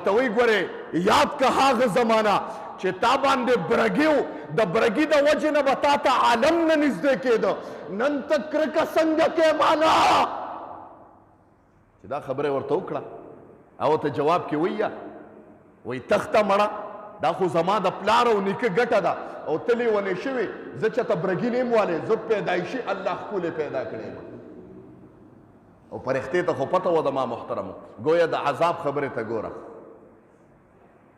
ورته وی ګورې یاد که هغه زمانه چې تا باندې برګي و د برګي د وجې نه به تا ته عالم نه نږدې کېده نن ته کرکه څنګه کې مانا چې دا خبره ورته وکړه او ته جواب کې ویه وی تخته مړه دا خو زما د پلار او نیکه ګټه ده او تلې ونې شوې زه چېته برګي نیم والی زه پیدایشي الله ښکلې پیدا کړی یم او پرښتې ته خو پته وه د ما محترمو ګویا د عذاب خبرې ته ګوره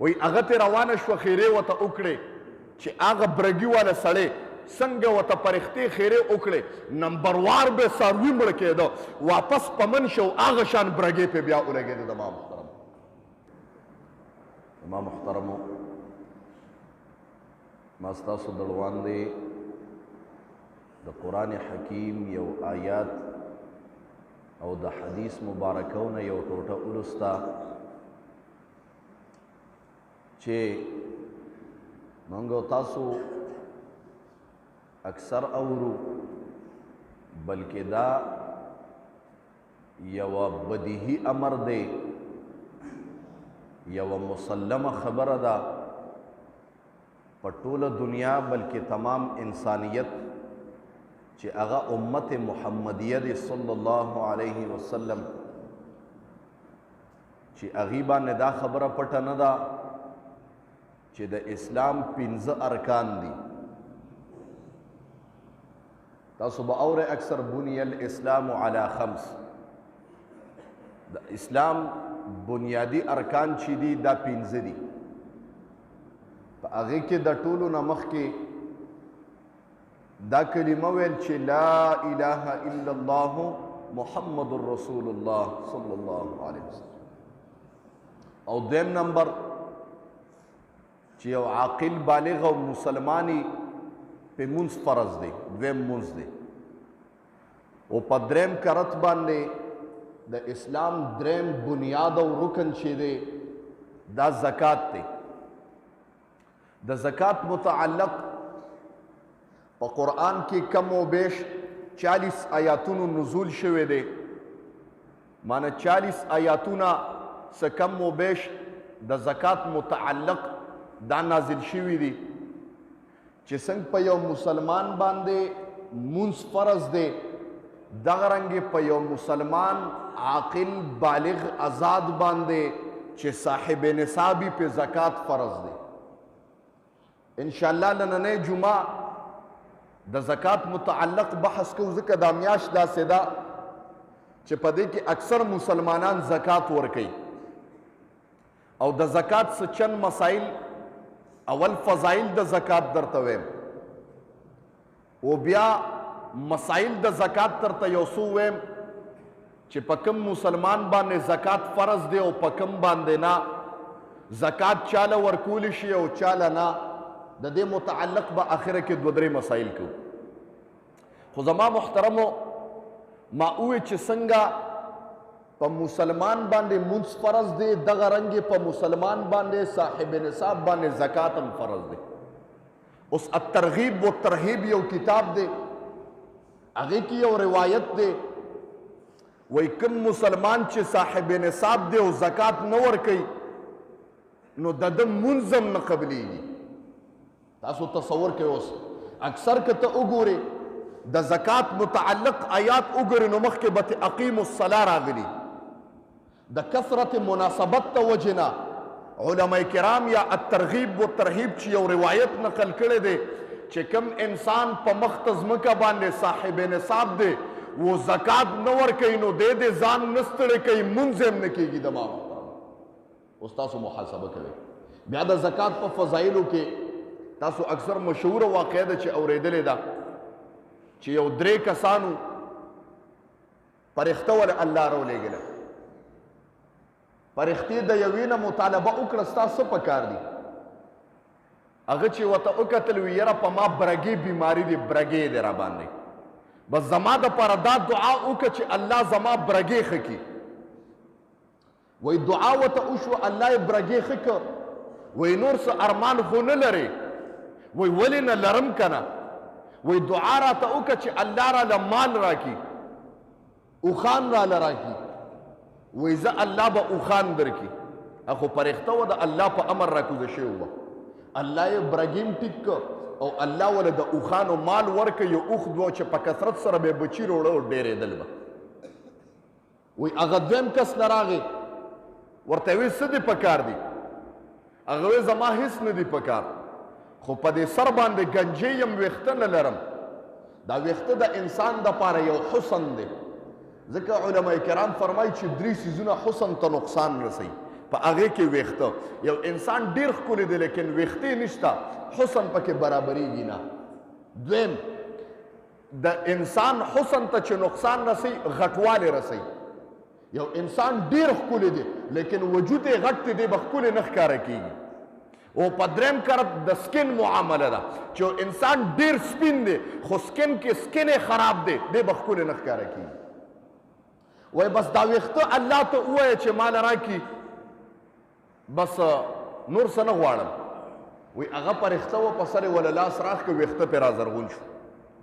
وی هغه ترې روانه شوه خیرې ورته وکړې چې هغه برګي والا سړی څنګه ورته پرښتې خیرې وکړې نمبروار به څاروي مړ کېده واپس په من شو هغه شان برګې پې بیا ولګېده د ما محترمو ما ستاسو د وړاندې د قرآن حکیم یو آیات او د حدیث مبارکونه یو ټوټه ولسته چې موږ تاسو اکثر اورو بلکې دا یوه بدیهي امر دی یوه مسلمه خبره ده په ټوله دنیا بلکې تمام انسانیت چې هغه امت محمدیه دی صلی الله علیه وسلم چې هغې باندې دا خبره پټه نه ده چې د اسلام 15 ارکان دي تاسو به اورئ اکثر بنی الاسلام علی 5 د اسلام بنیادی ارکان چې دي دا 15 دي په هغې کې د ټولو نه مخکې دا کلمه ویل چې لا اله الا الله محمد رسول الله صلی الله علیه وسلم او دویم نمبر چې یو عاقل بالغ او مسلمانی په مونځ فرض دی دویم مونځ دی او په دریم کرت باندې د اسلام دریم بنیاد او رکن چې دی دا زکات دی د زکات متعلق په قرآن کې کم و بیش 40 آیاتونو نزول شوی دی معنی 40 آیاتونه څه کم و بیش د زکات متعلق دا نازل شوي دي چې څنګه په یو مسلمان باندې مونځ فرض دی دغه رنګې په یو مسلمان عاقل بالغ آزاد باندې چې صاحب نصابي په زکات فرض دی انشاءالله نننۍ جمعه د زکات متعلق بحث کوو ځکه دا میاشت داسې ده چې په دې کې اکثر مسلمانان زکات ورکوي او د زکات څه چند مسائل اول فضائل د زکات درته ویم او بیا مسائل د زکات درته یو څو ویم چې په کوم مسلمان باندې زکات فرض دی او په کوم باندې نه زکات چاله ورکولی شي او چاله نه د دې متعلق به آخره کې 2-3 مسائل کوو خو زما محترمو ما ووی چې څنګه په مسلمان باندې مونځ فرض دی دغه رنګې په مسلمان باندې صاحب نصاب باندې زکات هم فرض دی اوس الترغیب و ترهیب یو کتاب دی هغې کې یو روایت دی وی کوم مسلمان چې صاحب نصاب دی او زکات نه ورکوي نو د ده مونځ هم نه قبلیږي تاسو تصور کوئ اوس اکثر که ته وګورې د زکات متعلق آیات وګورې نو مخکې به ته اقیموا الصلاة راغلي د کثرت مناسبت ته وجې نه علماء کرام یا الترغیب و ترهیب چې یو روایت نقل کړی دی چې کوم انسان په مخ ته ځمکه باندې صاحب نصاب دی و زکات نه ورکوي نو دی ځان نه ستړی کوي مونځ هم نه کېږي د ما اوس تاسو محاسبه کوئ بیا د زکات په فضایلو کې تاسو اکثر مشهوره واقعه ده چې اورېدلې ده چې یو 3 کسانو پرښته ول الله راولېږله پرښتې د یوې نه مطالبه وکړه ستا څه پکار دي هغه چې ورته وکتل وی یاره په ما برګې بیماري دی برګې دی را باندې بس زما دپاره دا دعا وکړه چې الله زما برګې ښه کړي وی دعا ورته وشوه الله یې برګې ښه کړه وی نور څه ارمان خو نه لرې وی ولې نه لرم که نه وی دعا راته وکړه چې الله راله مال راکړي اوښان راله راکړي وی زه الله به اوښان درکړي اخو پرښته و د الله په امر راکوزه شوې وه. الله یې برګیم ټیک کړ او الله وله د اوښانو مال ورکړ. یو اوښ دوه چې په کثرت سره به یې بچي روړه او ډېرېدل به. وایي هغه دویم کس نه راغی، ورته وی څه دې پکار دي؟ هغه وی زما هیڅ نه دي پکار، خو په دې سر باندې ګنجې یم، ویښته نه لرم. دا ویښته د انسان دپاره یو حسن دی. ځکه علما کرام فرمایي چې 3 څیزونه حسن ته نقصان رسوي، په هغې کې ویښته. یو انسان ډېر ښکلی دی لیکن ویښتې نشته، حسن پکې برابریږي نه. دویم، د انسان حسن ته چې نقصان رسوي غټوالی رسوي. یو انسان ډیر ښکلی دی لیکن وجود یې غټ دی، دی به ښکلی نه ښکاره کیږي. او په دریم کرب د سکن معامله ده چې انسان ډیر سپین دی خو سکن کې سکن یې خراب دی، دی به ښکلی نه ښکاره کیږي. وایي بس دا ویښته الله ته ووایه چې مال راکړي، بس نور څه نه غواړم. وایي هغه پرښته وه، په سر یې وله لاس راښکه، ویښته پرې رازرغون شو.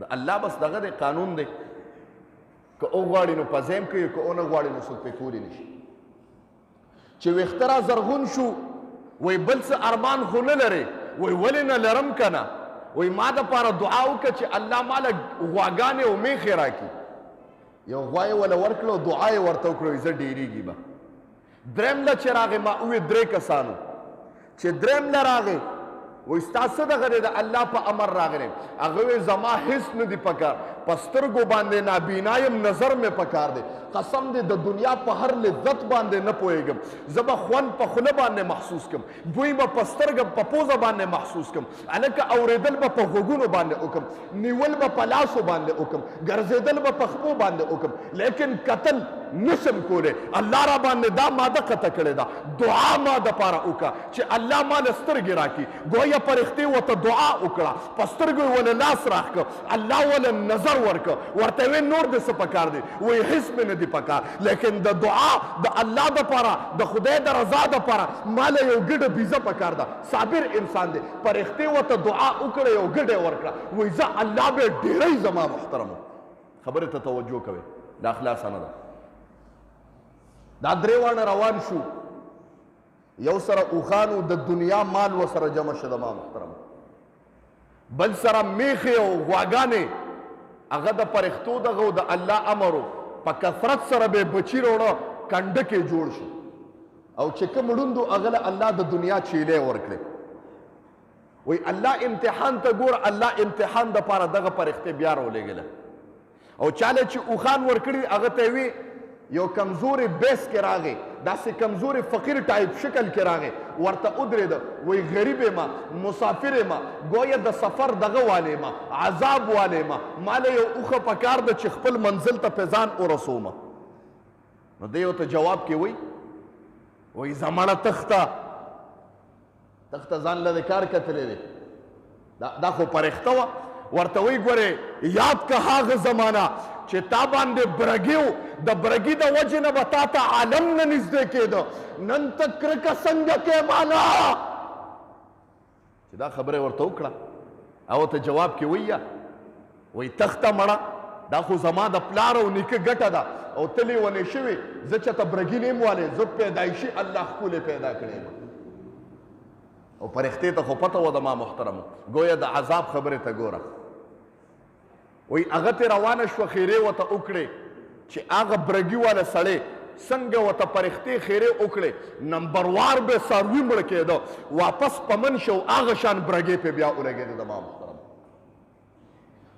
د الله بس دغه دی، قانون دی. که او غواړي نو په ځایم کوي، که او نه غواړي نو څوک پرې کولی نشي. چې ویښته را زرغون شو، وایي بل څه ارمان خو نه لرې؟ وایي ولې نه لرم که نه؟ وایي ما دپاره دعا وکړه چې الله ماله غواګانې او میښې راکړي. یو غوا یې وله ورکړه او دعا یې ورته وکړه، وایي زه ډېرېږي به. دریم له چې راغې، ما وویل 3 کسانو چې دریم له راغې، وایي ستا څه دغه دی؟ د الله په امر راغلی. هغه وایي زما هېڅ نه دي پکار، په سترګو باندې نابینا یم، نظر مې پکار دی. قسم دی د دنیا په هر لذت باندې نه پوهېږم. زه به خوند په خوله باندې محسوس کړم، بوی به په سترګه په پوزه باندې محسوس کړم، هلکه اورېدل به په غوږونو باندې وکړم، نیول به په لاسو باندې وکړم، ګرځېدل به په خپو باندې وکړم، لیکن قتل نشم کولی. الله را باندې دا ماده قطع کړې ده. دعا ما دپاره وکړه چې الله ماله سترګې راکړي. ګویا پرښتې ورته دعا وکړه، په سترګو یې ولې لاس راښکه، الله ولې نظر ورکړه. ورته ویې نور دې څه پکار دی؟ وایي هېڅ مې نه دي پکار، لیکن د دعا د الله دپاره، د خدای د رضا دپاره ماله یو ګډه بیزه پکار ده. صابر انسان دی. پرښتې ورته دعا وکړه، یو ګډه یې ورکړه. وایي زه الله به ډېری زما محترمو. خبرې ته توجه کوئ، دا خلاصه نه ده. دا 3 واړه روان شو، یو سره اوښانو د دنیا مال ورسره جمع شه زما محترمو، بل سره میښې او غواګانې، هغه د پرښتو دغه او د الله امر و. په کثرت سره به یې بچي راوړه، کنډه کې جوړ شو. او چې کوم ړوند و هغه له الله د دنیا چیلې ورکړې. وایي الله امتحان ته ګوره، الله امتحان دپاره دغه پرښتې بیا راولېږله. او چاله چې اوښان ورکړي هغه ته یې وي یو کمزوري بیس کې راغی، داسې کمزوري فقیر ټایپ شکل کې راغی، ورته ودرېده. وایي غریب یم، مسافر یم، ګویا د سفر دغه والی یم، عذاب والی یم، ماله یو اوښه پکار ده چې خپل منزل ته پې ځان ورسوم. نو دی ورته جواب کې وایي زمړه تخته ځان له کار کتلی دی، دا خو پرښته وه. ورته وایي ګورې یاد که هغه زمانه چې تا باندې برګي و، د برګي د وجې نه به تا ته عالم نه نږدې کېده، نن ته کرکه څنګه کې مالا؟ چې دا خبره ورته وکړه او ته جواب کې وایي تخته مړه، دا خو زما د پلار او نیکه ګټه ده او ته لیونې شوې، زه چېرته برګي نه یم والی، زه پیدایشي الله ښکلې پیدا کړی یم. او پرښتې ته خو پته وه زما محترمو، ګویا د عذاب خبرې ته ګوره. وایي هغه ترې روانه شوه، خیرې ورته وکړې چې هغه برګي والا سړی څنګه ورته پرښتې خیرې وکړې، نمبروار به څاروي مړه کېده، واپس په من شو، هغه شان برګې پې بیا ولګېده زما محترم.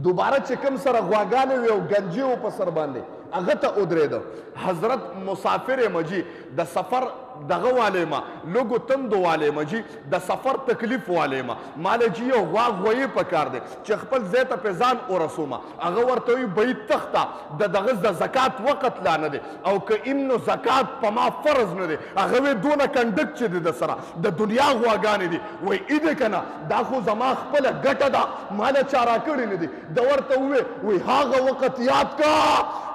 دوباره چې کوم سره غواګانې وې او ګنجې و په سر باندې، هغه ته ودرېده. حضرت مسافر یم جي، د سفر دغه والی یم، لږو تندو والی یم جي، د سفر تکلیف والی یم، ماله جي یو غوا غویې پکار دی چې خپل ځای ته پې ځان ورسوم. هغه ورته وایي بهي تخته، د دغه د زکات وقت لا نه دی، او که ایم نو زکات په ما فرض نه دی. هغه وایي دونه کنډک چې دی د سره د دنیا غواګانې دي. وایي ای دی که نه، دا خو زما خپله ګټه ده، ماله چا راکړې نه دي. ده ورته ووایي هغه وخت یاد کا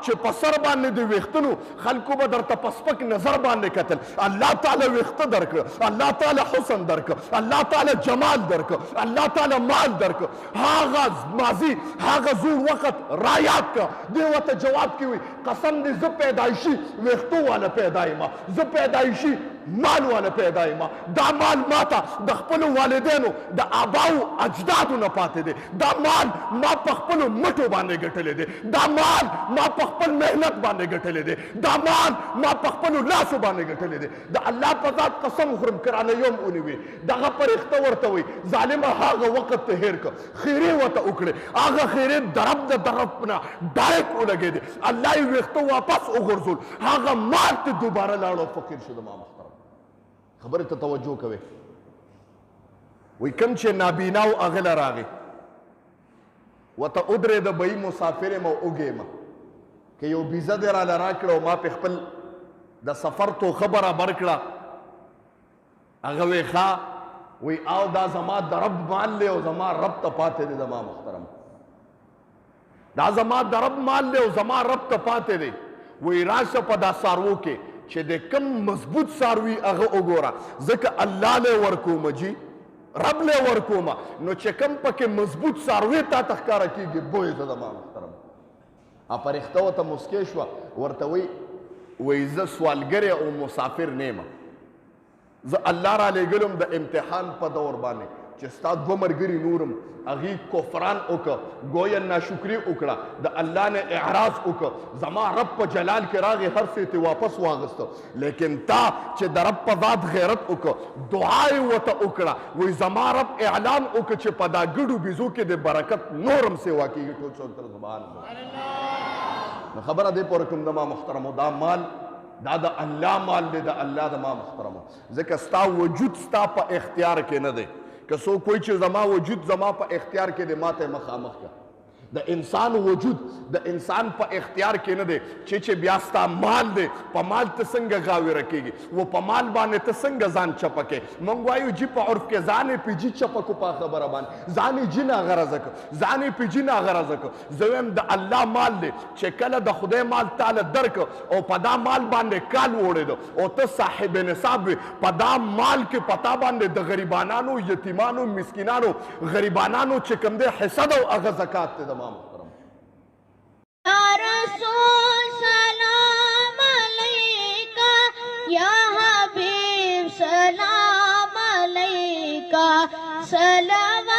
چې په سر باندې د ویښتنو خلکو به درته په سپک نظر باندې کتل. الله تعالی ویښته درکړه، الله تعالی حسن درکړه، الله تعالی جمال درکړه، الله تعالی مال درکړه. هغه ماضي، هغه زوړ وخت را یاد کړه. دی ورته جواب کې وایي قسم دې زه پیدایشي ویښتو والا پیدا یم، زه پیدایشي مال والا پیدا ما دا مال ماته د خپل والدینو د آباو اجدادو نه پاتې دی دا مال ما په خپل مټو باندې ګټلې دی دا مال ما په خپل مهنت باندې ګټلې دی دا مال ما په خپل لاسو باندې ګټلې دی د الله په ذات قسم خورم کرانه یوم اونوي دغه پرښته ورته وي ظالمه هغه وخت ته هیر کړ خیرې ورته وکړې هغه خیرې درب د درب نه ډایرکټ ولګېدې الله یې ویښته واپس وغورځول هغه مال ته دوباره لاړ او فقیر شو زما محترم خبرې ته توجه کوئ وایي کوم چې نابینا و هغه له راغې ورته ودرېده به یې مسافر یم او اوږې یم که یو بیزه دې راله راکړه او ما پې خپل د سفر توښه برابر کړه هغه وی ښه وی او دا زما د رب مال دی او زما رب ته پاتې دی زما محترم دا زما د رب مال دی او زما رب ته پاتې دی وی راشه په دا څاروو کې چې د کم مضبوط څاروي هغه وګوره ځکه الله لی ورکومه جي رب لی ورکومه نو چې کم پکې مضبوط څاروي تا ته ښکاره کېږي بوی ته زما محترم پرښته ورته مسکې شوه ورته وی زه سوالګری او مسافر نیمه زه الله را لېږلم د امتحان په دور باندې چې ستا دوه ملګري نورم هغې کفران وکړه ګویا ناشکري وکړه د الله نه اعراض وکړه زما رب په جلال کې راغې هر څه یې واپس واغسته لیکن تا چې د رب په ذات غیرت وکړه دعا یې ورته وکړه وایي زما رب اعلان وکړه چې په دا ګډو بیزو کې د برکت نورم سیوا کېږي ټول څوک تر سبحان الله نو خبره دې پورې کوم زما محترمو دا مال دا د الله مال دی د الله د ما محترمو ځکه ستا وجود ستا په اختیار کې نه دی که څوک کوئی چې زما وجود زما په اختیار کې دی ما ته مخامخ کړه د انسان وجود د انسان په اختیار کې نه دی چې بیا ستا مال دی په مال ته څنګه غاویره کېږي و په مال باندې ته څنګه ځان چپه کې موږ وایو جي په عرف کې ځان یې پیجي چپه کو په خبره باندې ځان یې جي ناغرضه کړه ځان یې پیجي ناغرضه کړه زه وایم د الله مال دی چې کله د خدای مال تعالی درکړه او په دا مال باندې کال وړېده او ته صاحب نصاب وي په دا مال کې پتا باندې د غریبانانو یتیمانو مسکینانو غریبانانو چې کوم دی حصه ده او هغه زکات دی زما محترم یا رسول سلام علیکہ یا حبیب سلام علیکہ صلوات